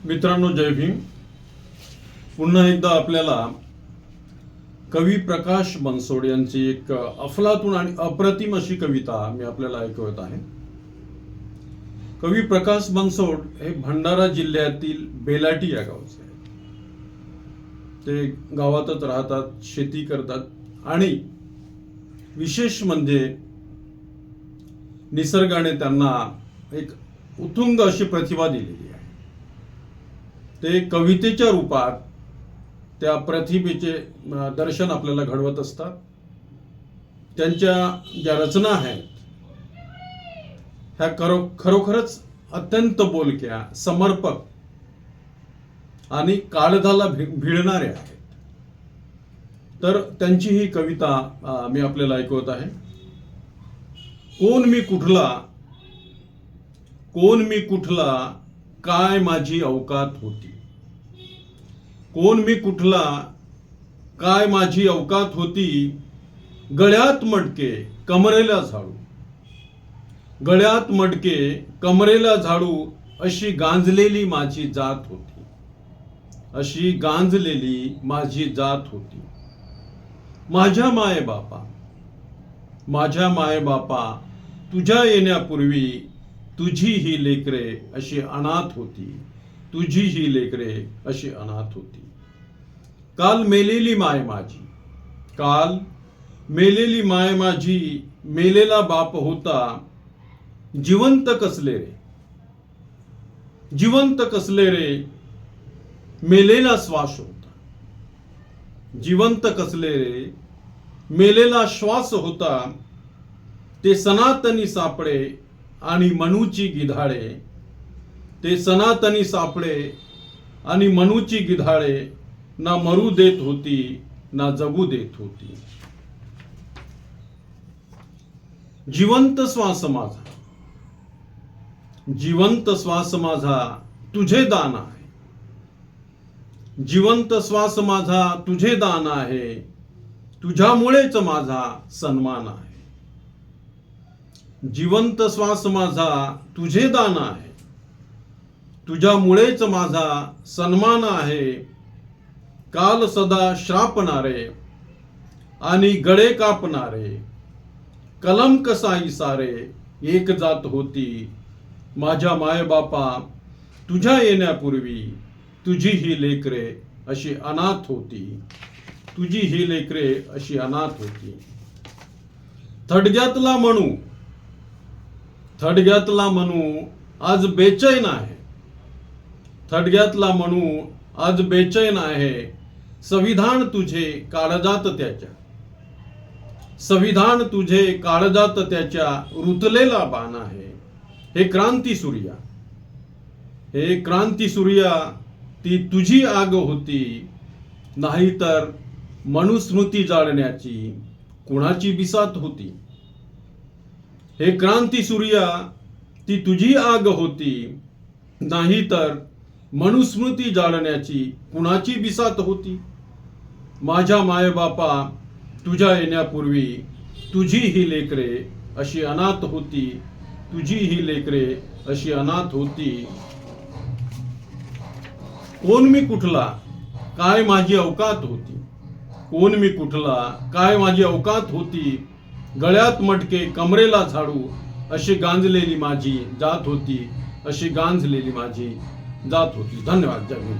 मित्रांनो, जय भीम. पुन्हा एकदा आपल्याला कवी प्रकाश बनसोड यांची एक अफलातून आणि अप्रतिम अशी कविता मी आपल्याला ऐकवत आहे. कवी प्रकाश बनसोड हे भंडारा जिल्ह्यातील बेलाटी या गावचे आहेत. ते गावातच राहतात, शेती करतात आणि विशेष म्हणजे निसर्गाने त्यांना एक उत्तुंग अशी प्रतिभा दिलेली आहे. ते कवितेच्या रूपात त्या प्रतिभेचे दर्शन आपल्याला घडवत असतात. त्यांच्या ज्या रचना आहेत ह्या खरोखरच अत्यंत बोलक्या, समर्पक आणि काळजाला भिडणाऱ्या आहेत. तर त्यांची ही कविता मी आपल्याला ऐकवत आहे. कोण मी कुठला, काय माझी अवकात होती. कोण मी कुठला, काय माझी अवकात होती. गळ्यात मडके कमरेला झाडू, गळ्यात मडके कमरेला झाडू, अशी गांजलेली माझी जात होती. अशी गांजलेली माझी जात होती. माझ्या मायबापा तुझ्या येण्यापूर्वी तुझी ही लेकरे अशी अनाथ होती. तुझी ही लेकरे अशी अनाथ होती. काल मेलेली माय माझी, मेलेला बाप होता. जिवंत कसले रे, मेलेला श्वास होता. जिवंत कसले रे, मेलेला श्वास होता. ते सनातनी सापडे आणि मनूची गिधाडे. ते सनातनी सापडे आणि मनूची गिधाडे. ना मरू देत होती, ना जगू देत होती. जिवंत श्वास माझा तुझे दान आहे. जिवंत श्वास माझा तुझे दान आहे. तुझ्यामुळेच माझा सन्मान आहे. जिवंत श्वास माझा तुझे दान आहे. तुझ्यामुळेच माझा सन्मान आहे. काल सदा श्रापणारे आणि गळे कापणारे, कलंक साई सारे एक जात होती. माझ्या मायबापा तुझ्या येण्यापूर्वी तुझी ही लेकरे अशी अनाथ होती. तुझी ही लेकरे अशी अनाथ होती. थडग्यातला मनू आज बेचैन आहे. थडग्यातला मनू आज बेचैन आहे. संविधान तुझे काळजात त्याच्या, संविधान तुझे काळजात त्याच्या रुतलेला बाण आहे. हे क्रांती सूर्या ती तुझी आग होती. नाहीतर मनुस्मृती जाळण्याची कुणाची बिसात होती. हे क्रांती सूर्या ती तुझी आग होती. नाहीतर मनुस्मृती जाळण्याची कुणाची बिसात होती. माझ्या मायबापा तुझ्या येण्यापूर्वी तुझी ही लेकरे अशी अनाथ होती. तुझी ही लेकरे अशी अनाथ होती. कोण मी कुठला, काय माझी अवकात होती. कोण मी कुठला, काय माझी अवकात होती. गळ्यात मटके कमरेला झाडू, अशी गांजलेली माझी जात होती. अशी गांजलेली माझी जात होती. धन्यवाद. जय हिंद.